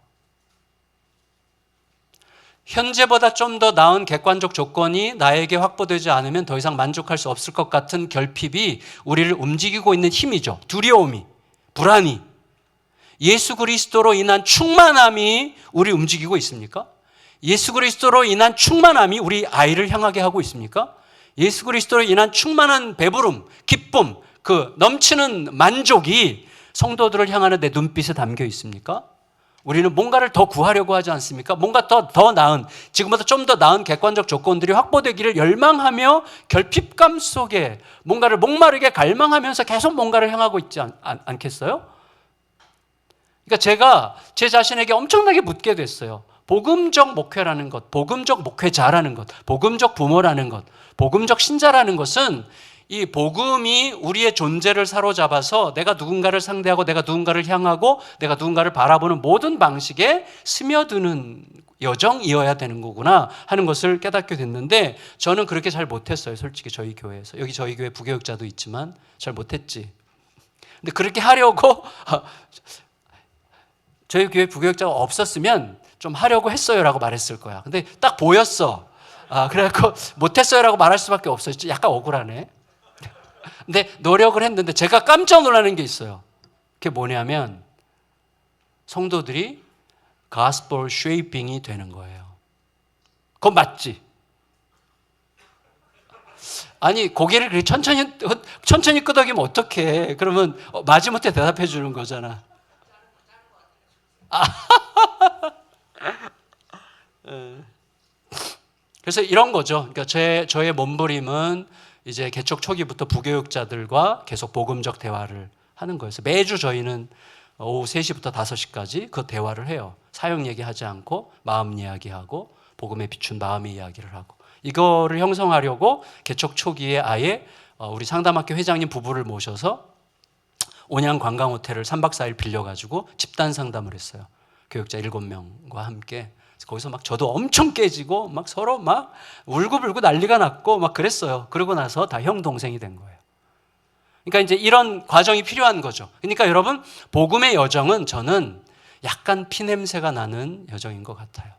현재보다 좀 더 나은 객관적 조건이 나에게 확보되지 않으면 더 이상 만족할 수 없을 것 같은 결핍이 우리를 움직이고 있는 힘이죠. 두려움이, 불안이. 예수 그리스도로 인한 충만함이 우리를 움직이고 있습니까? 예수 그리스도로 인한 충만함이 우리 아이를 향하게 하고 있습니까? 예수 그리스도로 인한 충만한 배부름, 기쁨, 그 넘치는 만족이 성도들을 향하는 내 눈빛에 담겨 있습니까? 우리는 뭔가를 더 구하려고 하지 않습니까? 뭔가 더 나은, 지금보다 좀 더 나은 객관적 조건들이 확보되기를 열망하며 결핍감 속에 뭔가를 목마르게 갈망하면서 계속 뭔가를 향하고 있지 않겠어요? 그러니까 제가 제 자신에게 엄청나게 묻게 됐어요. 복음적 목회라는 것, 복음적 목회자라는 것, 복음적 부모라는 것, 복음적 신자라는 것은 이 복음이 우리의 존재를 사로잡아서 내가 누군가를 상대하고 내가 누군가를 향하고 내가 누군가를 바라보는 모든 방식에 스며드는 여정이어야 되는 거구나 하는 것을 깨닫게 됐는데 저는 그렇게 잘 못했어요. 솔직히 저희 교회에서. 여기 저희 교회 부교육자도 있지만 잘 못했지. 근데 그렇게 하려고 저희 교회 부교육자가 없었으면 좀 하려고 했어요라고 말했을 거야. 근데 딱 보였어. 그래갖고 못했어요라고 말할 수밖에 없어요. 약간 억울하네. 근데 노력을 했는데 제가 깜짝 놀라는 게 있어요. 그게 뭐냐면 성도들이 가스펠 쉐이핑이 되는 거예요. 그건 맞지? 아니 고개를 그렇게 천천히 끄덕이면 어떡해. 그러면 마지못해 대답해 주는 거잖아. 그래서 이런 거죠. 그러니까 저의 몸부림은 이제 개척 초기부터 부교육자들과 계속 복음적 대화를 하는 거였어요. 매주 저희는 오후 3시부터 5시까지 그 대화를 해요. 사역 얘기하지 않고 마음 이야기하고 복음에 비춘 마음의 이야기를 하고 이거를 형성하려고 개척 초기에 아예 우리 상담학교 회장님 부부를 모셔서 온양 관광호텔을 3박 4일 빌려가지고 집단 상담을 했어요. 교육자 7명과 함께. 거기서 막 저도 엄청 깨지고 막 서로 막 울고불고 난리가 났고 막 그랬어요. 그러고 나서 다 형 동생이 된 거예요. 그러니까 이제 이런 과정이 필요한 거죠. 그러니까 여러분 복음의 여정은 저는 약간 피냄새가 나는 여정인 것 같아요.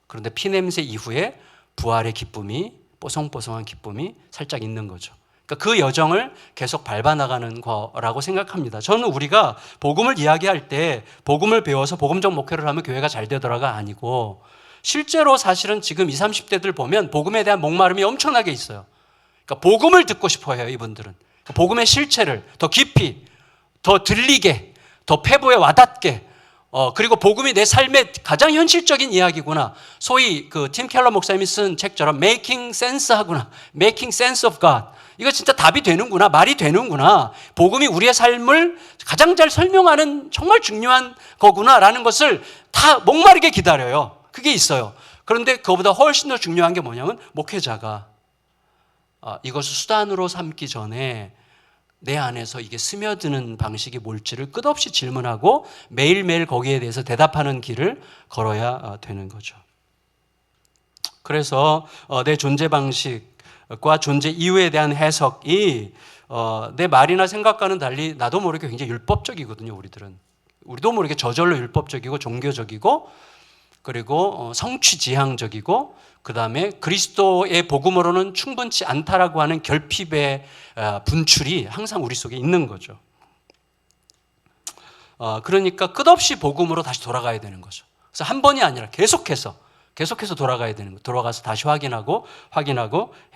그런데 피냄새 이후에 부활의 기쁨이 뽀송뽀송한 기쁨이 살짝 있는 거죠. 그러니까 그 여정을 계속 밟아나가는 거라고 생각합니다. 저는 우리가 복음을 이야기할 때 복음을 배워서 복음적 목회를 하면 교회가 잘 되더라가 아니고 실제로 사실은 지금 20, 30대들 보면 복음에 대한 목마름이 엄청나게 있어요. 그러니까 복음을 듣고 싶어 해요, 이분들은. 복음의 실체를 더 깊이, 더 들리게, 더 페보에 와닿게 그리고 복음이 내 삶의 가장 현실적인 이야기구나. 소위 그 팀 켈러 목사님이 쓴 책처럼 Making Sense 하구나. Making Sense of God. 이거 진짜 답이 되는구나. 말이 되는구나. 복음이 우리의 삶을 가장 잘 설명하는 정말 중요한 거구나라는 것을 다 목마르게 기다려요. 그게 있어요. 그런데 그거보다 훨씬 더 중요한 게 뭐냐면 목회자가 이것을 수단으로 삼기 전에 내 안에서 이게 스며드는 방식이 뭘지를 끝없이 질문하고 매일매일 거기에 대해서 대답하는 길을 걸어야 되는 거죠. 그래서 내 존재 방식과 존재 이유에 대한 해석이 내 말이나 생각과는 달리 나도 모르게 굉장히 율법적이거든요. 우리도 모르게 저절로 율법적이고 종교적이고 그리고 성취지향적이고 그 다음에 그리스도의 복음으로는 충분치 않다라고 하는 결핍의 분출이 항상 우리 속에 있는 거죠. 그러니까 끝없이 복음으로 다시 돌아가야 되는 거죠. 그래서 한 번이 아니라 계속해서 돌아가야 되는 거예요. 돌아가서 다시 확인하고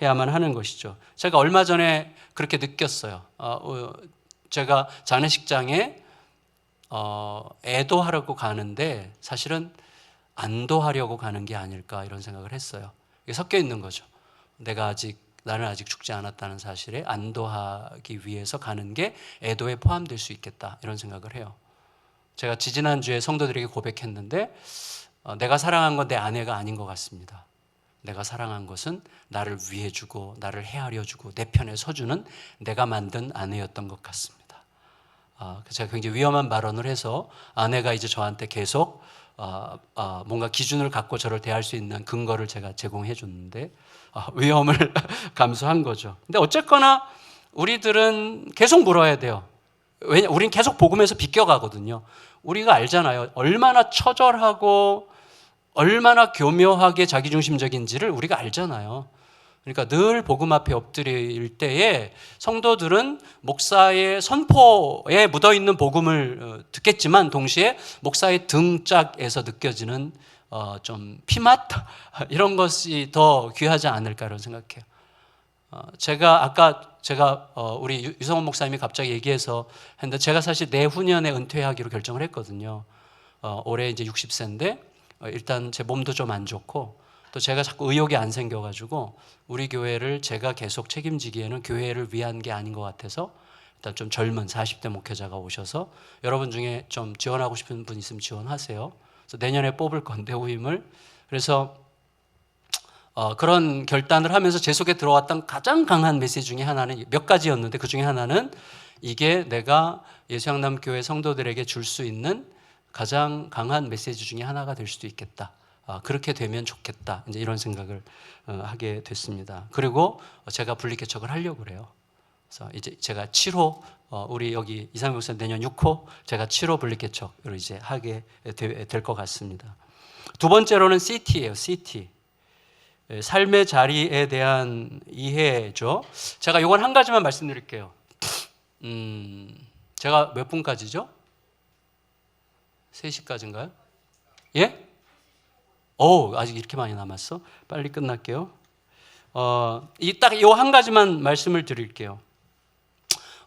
해야만 하는 것이죠. 제가 얼마 전에 그렇게 느꼈어요. 제가 장례식장에 애도하려고 가는데 사실은 안도하려고 가는 게 아닐까 이런 생각을 했어요. 이게 섞여 있는 거죠. 나는 아직 죽지 않았다는 사실에 안도하기 위해서 가는 게 애도에 포함될 수 있겠다 이런 생각을 해요. 제가 지지난주에 성도들에게 고백했는데 내가 사랑한 건 내 아내가 아닌 것 같습니다. 내가 사랑한 것은 나를 위해주고 나를 헤아려주고 내 편에 서주는 내가 만든 아내였던 것 같습니다. 제가 굉장히 위험한 발언을 해서 아내가 이제 저한테 계속 뭔가 기준을 갖고 저를 대할 수 있는 근거를 제가 제공해 줬는데 위험을 감수한 거죠. 근데 어쨌거나 우리들은 계속 물어야 돼요. 왜냐, 우린 계속 복음에서 비껴가거든요. 우리가 알잖아요. 얼마나 처절하고 얼마나 교묘하게 자기중심적인지를 우리가 알잖아요. 그러니까 늘 복음 앞에 엎드릴 때에 성도들은 목사의 선포에 묻어있는 복음을 듣겠지만 동시에 목사의 등짝에서 느껴지는 좀 피맛? 이런 것이 더 귀하지 않을까라고 생각해요. 제가 우리 유성원 목사님이 갑자기 얘기해서 했는데 제가 사실 내후년에 은퇴하기로 결정을 했거든요. 올해 이제 60세인데 일단 제 몸도 좀 안 좋고 또 제가 자꾸 의욕이 안 생겨가지고 우리 교회를 제가 계속 책임지기에는 교회를 위한 게 아닌 것 같아서 일단 좀 젊은 40대 목회자가 오셔서 여러분 중에 좀 지원하고 싶은 분 있으면 지원하세요. 그래서 내년에 뽑을 건데 후임을. 그래서 그런 결단을 하면서 제 속에 들어왔던 가장 강한 메시지 중에 하나는 몇 가지였는데 그 중에 하나는 이게 내가 예수양남교회 성도들에게 줄 수 있는 가장 강한 메시지 중에 하나가 될 수도 있겠다. 그렇게 되면 좋겠다. 이제 이런 생각을 하게 됐습니다. 그리고 제가 분리개척을 하려고 그래요. 그래서 이제 제가 7호 우리 여기 이상민 목사님 내년 6호 제가 7호 분리개척으로 이제 하게 될 것 같습니다. 두 번째로는 CT예요. CT. 삶의 자리에 대한 이해죠. 제가 이건 한 가지만 말씀드릴게요. 제가 몇 분까지죠? 3시까지인가요? 예? 아직 이렇게 많이 남았어? 빨리 끝날게요. 딱 이 한 가지만 말씀을 드릴게요.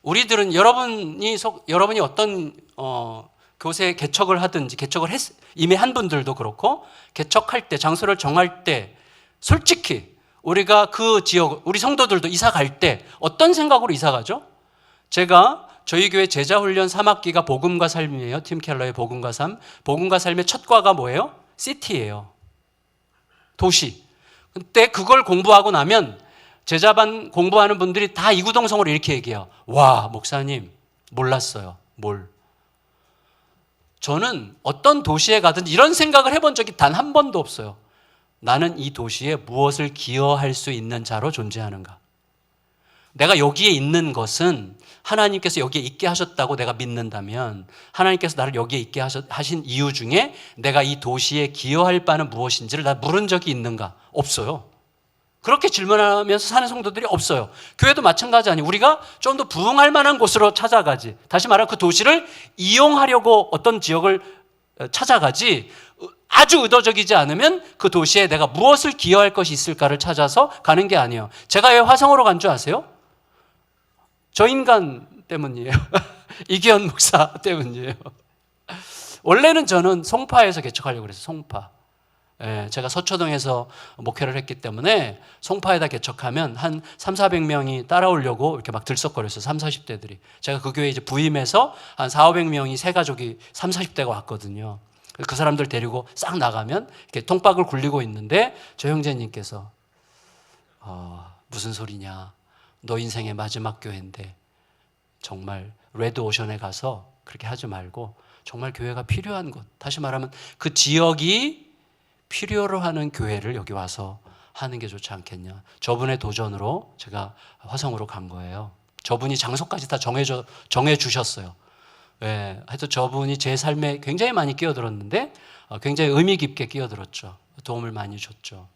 우리들은 여러분이 어떤 교회 개척을 하든지 이미 한 분들도 그렇고 개척할 때 장소를 정할 때 솔직히 우리가 그 지역 우리 성도들도 이사 갈 때 어떤 생각으로 이사 가죠? 제가 저희 교회 제자훈련 3학기가 복음과 삶이에요. 팀 켈러의 복음과 삶. 복음과 삶의 첫 과가 뭐예요? 시티예요. 도시. 근데 그걸 공부하고 나면 제자반 공부하는 분들이 다 이구동성으로 이렇게 얘기해요. 와, 목사님 몰랐어요. 저는 어떤 도시에 가든 이런 생각을 해본 적이 단 한 번도 없어요. 나는 이 도시에 무엇을 기여할 수 있는 자로 존재하는가? 내가 여기에 있는 것은 하나님께서 여기에 있게 하셨다고 내가 믿는다면 하나님께서 나를 여기에 있게 하신 이유 중에 내가 이 도시에 기여할 바는 무엇인지를 나 물은 적이 있는가? 없어요. 그렇게 질문하면서 사는 성도들이 없어요. 교회도 마찬가지 아니에요. 우리가 좀 더 부흥할 만한 곳으로 찾아가지. 다시 말하면 그 도시를 이용하려고 어떤 지역을 찾아가지 아주 의도적이지 않으면 그 도시에 내가 무엇을 기여할 것이 있을까를 찾아서 가는 게 아니에요. 제가 왜 화성으로 간 줄 아세요? 저 인간 때문이에요. 이기현 목사 때문이에요. 원래는 저는 송파에서 개척하려고 그랬어요. 송파. 제가 서초동에서 목회를 했기 때문에 송파에다 개척하면 한 300~400명이 따라오려고 이렇게 막 들썩거렸어요. 30, 40대들이. 제가 그 교회에 이제 부임해서 한 400~500명이 새 가족이 30, 40대가 왔거든요. 그 사람들 데리고 싹 나가면 이렇게 통박을 굴리고 있는데 저 형제님께서 무슨 소리냐. 너 인생의 마지막 교회인데 정말 레드오션에 가서 그렇게 하지 말고 정말 교회가 필요한 곳. 다시 말하면 그 지역이 필요로 하는 교회를 여기 와서 하는 게 좋지 않겠냐. 저분의 도전으로 제가 화성으로 간 거예요. 저분이 장소까지 다 정해 주셨어요. 하여튼 저분이 제 삶에 굉장히 많이 끼어들었는데 굉장히 의미 깊게 끼어들었죠. 도움을 많이 줬죠.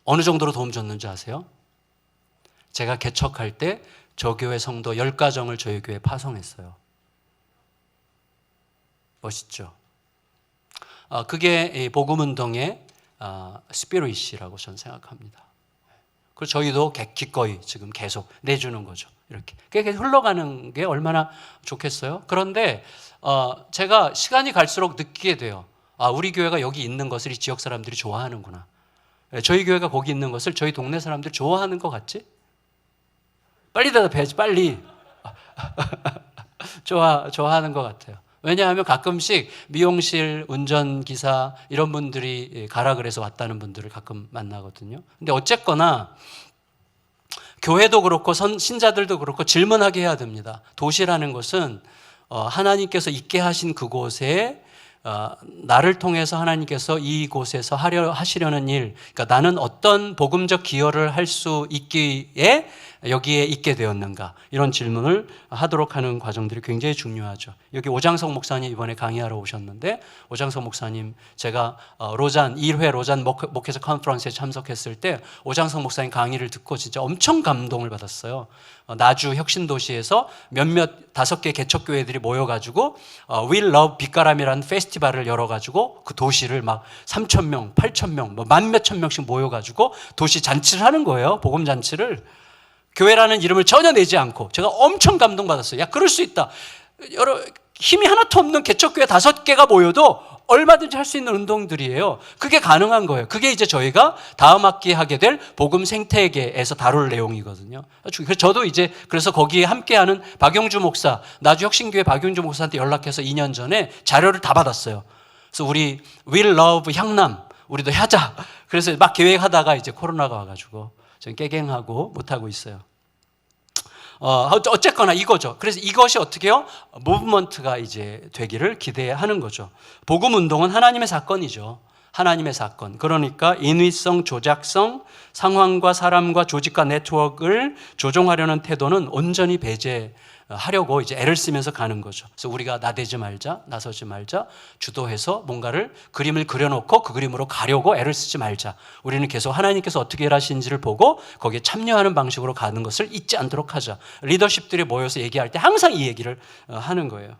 어느 정도로 도움 줬는지 아세요? 제가 개척할 때 저 교회 성도 10가정을 저희 교회에 파송했어요. 멋있죠? 그게 복음운동의 스피릿이라고 저는 생각합니다. 그리고 저희도 기꺼이 지금 계속 내주는 거죠. 이렇게. 그게 흘러가는 게 얼마나 좋겠어요? 그런데 제가 시간이 갈수록 느끼게 돼요. 우리 교회가 여기 있는 것을 이 지역 사람들이 좋아하는구나. 저희 교회가 거기 있는 것을 저희 동네 사람들이 좋아하는 것 같지? 빨리 대답해야지, 빨리. 좋아하는 것 같아요. 왜냐하면 가끔씩 미용실, 운전기사 이런 분들이 가라 그래서 왔다는 분들을 가끔 만나거든요. 근데 어쨌거나 교회도 그렇고 신자들도 그렇고 질문하게 해야 됩니다. 도시라는 것은 하나님께서 있게 하신 그곳에 나를 통해서 하나님께서 이곳에서 하시려는 일, 그러니까 나는 어떤 복음적 기여를 할 수 있기에 여기에 있게 되었는가, 이런 질문을 하도록 하는 과정들이 굉장히 중요하죠. 여기 오장석 목사님 이번에 강의하러 오셨는데, 오장석 목사님 제가 로잔 1회 로잔 목회자 컨퍼런스에 참석했을 때 오장석 목사님 강의를 듣고 진짜 엄청 감동을 받았어요. 나주 혁신도시에서 몇몇 5개 개척교회들이 모여가지고 We Love 빛가람이라는 페스티벌을 열어가지고 그 도시를 막 3,000명, 8,000명, 뭐 만 몇천 명씩 모여가지고 도시 잔치를 하는 거예요. 복음 잔치를. 교회라는 이름을 전혀 내지 않고. 제가 엄청 감동받았어요. 야, 그럴 수 있다. 힘이 하나도 없는 개척교회 5개가 모여도 얼마든지 할 수 있는 운동들이에요. 그게 가능한 거예요. 그게 이제 저희가 다음 학기에 하게 될 복음 생태계에서 다룰 내용이거든요. 저도 이제 그래서 거기에 함께하는 박용주 목사, 나주 혁신교회 박용주 목사한테 연락해서 2년 전에 자료를 다 받았어요. 그래서 우리 Will Love 향남, 우리도 하자. 그래서 막 계획하다가 이제 코로나가 와가지고 좀 깨갱하고 못하고 있어요. 어쨌거나 이거죠. 그래서 이것이 어떻게 해요? 무브먼트가 이제 되기를 기대하는 거죠. 복음 운동은 하나님의 사건이죠. 하나님의 사건. 그러니까 인위성, 조작성, 상황과 사람과 조직과 네트워크를 조종하려는 태도는 온전히 배제하려고 이제 애를 쓰면서 가는 거죠. 그래서 우리가 나대지 말자, 나서지 말자, 주도해서 뭔가를 그림을 그려놓고 그 그림으로 가려고 애를 쓰지 말자. 우리는 계속 하나님께서 어떻게 일하시는지를 보고 거기에 참여하는 방식으로 가는 것을 잊지 않도록 하자. 리더십들이 모여서 얘기할 때 항상 이 얘기를 하는 거예요.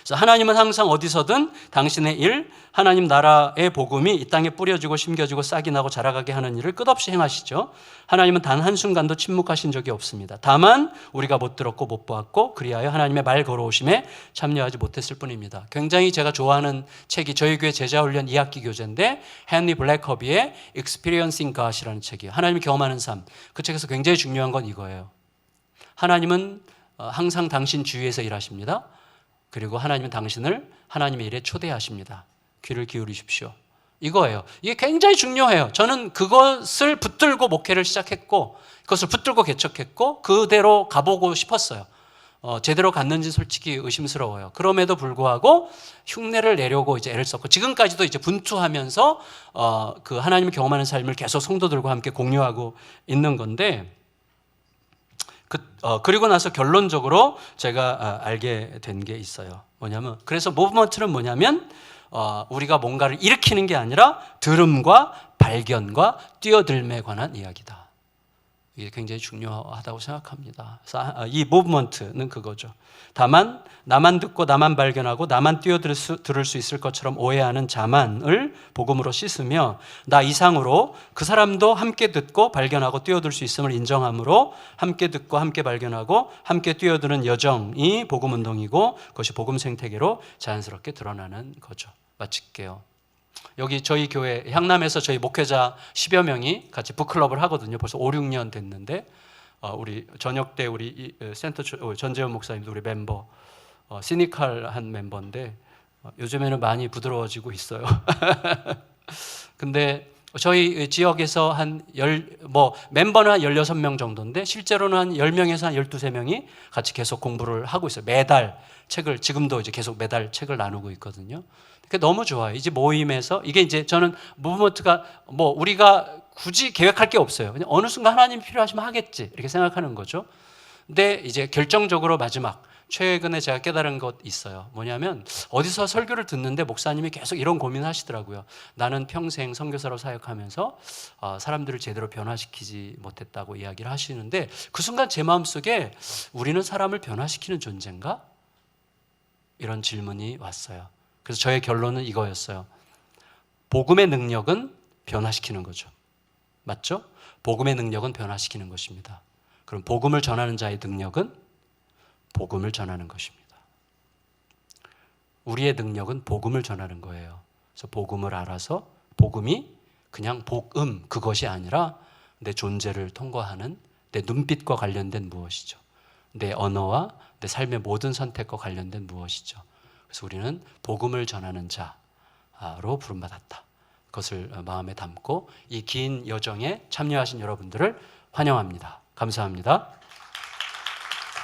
그래서 하나님은 항상 어디서든 당신의 일, 하나님 나라의 복음이 이 땅에 뿌려지고 심겨지고 싹이 나고 자라가게 하는 일을 끝없이 행하시죠. 하나님은 단 한순간도 침묵하신 적이 없습니다. 다만 우리가 못 들었고 못 보았고 그리하여 하나님의 말 걸어오심에 참여하지 못했을 뿐입니다. 굉장히 제가 좋아하는 책이 저희 교회 제자훈련 2학기 교재인데 헨리 블랙허비의 Experiencing God이라는 책이에요. 하나님을 경험하는 삶. 그 책에서 굉장히 중요한 건 이거예요. 하나님은 항상 당신 주위에서 일하십니다. 그리고 하나님은 당신을 하나님의 일에 초대하십니다. 귀를 기울이십시오. 이거예요. 이게 굉장히 중요해요. 저는 그것을 붙들고 목회를 시작했고 그것을 붙들고 개척했고 그대로 가보고 싶었어요. 제대로 갔는지 솔직히 의심스러워요. 그럼에도 불구하고 흉내를 내려고 이제 애를 썼고 지금까지도 이제 분투하면서 그 하나님을 경험하는 삶을 계속 성도들과 함께 공유하고 있는 건데 그리고 나서 결론적으로 제가 알게 된 게 있어요. 뭐냐면, 그래서 무브먼트는 뭐냐면, 우리가 뭔가를 일으키는 게 아니라 들음과 발견과 뛰어들음에 관한 이야기다. 이게 굉장히 중요하다고 생각합니다. 그래서 이 무브먼트는 그거죠. 다만 나만 듣고 나만 발견하고 나만 뛰어들을 수 있을 것처럼 오해하는 자만을 복음으로 씻으며 나 이상으로 그 사람도 함께 듣고 발견하고 뛰어들 수 있음을 인정함으로 함께 듣고 함께 발견하고 함께 뛰어드는 여정이 복음 운동이고 그것이 복음 생태계로 자연스럽게 드러나는 거죠. 마칠게요. 여기 저희 교회 향남에서 저희 목회자 10여 명이 같이 북클럽을 하거든요. 벌써 5, 6년 됐는데 우리 저녁 때 우리 센터 전재현 목사님도 우리 멤버 시니컬한 멤버인데 요즘에는 많이 부드러워지고 있어요. 근데 저희 지역에서 멤버는 한 16명 정도인데 실제로는 한 10명에서 한 12명이 같이 계속 공부를 하고 있어요. 매달 책을 지금도 이제 계속 매달 책을 나누고 있거든요. 그게 너무 좋아요. 이제 모임에서 이게 이제 저는 무브먼트가 우리가 굳이 계획할 게 없어요. 그냥 어느 순간 하나님이 필요하시면 하겠지 이렇게 생각하는 거죠. 근데 이제 결정적으로 마지막 최근에 제가 깨달은 것 있어요. 뭐냐면 어디서 설교를 듣는데 목사님이 계속 이런 고민을 하시더라고요. 나는 평생 선교사로 사역하면서 사람들을 제대로 변화시키지 못했다고 이야기를 하시는데 그 순간 제 마음속에 우리는 사람을 변화시키는 존재인가? 이런 질문이 왔어요. 그래서 저의 결론은 이거였어요. 복음의 능력은 변화시키는 거죠. 맞죠? 복음의 능력은 변화시키는 것입니다. 그럼 복음을 전하는 자의 능력은 복음을 전하는 것입니다. 우리의 능력은 복음을 전하는 거예요. 그래서 복음을 알아서 복음이 그냥 복음 그것이 아니라 내 존재를 통과하는 내 눈빛과 관련된 무엇이죠. 내 언어와 내 삶의 모든 선택과 관련된 무엇이죠. 그래서 우리는 복음을 전하는 자로 부름받았다. 그것을 마음에 담고 이 긴 여정에 참여하신 여러분들을 환영합니다. 감사합니다.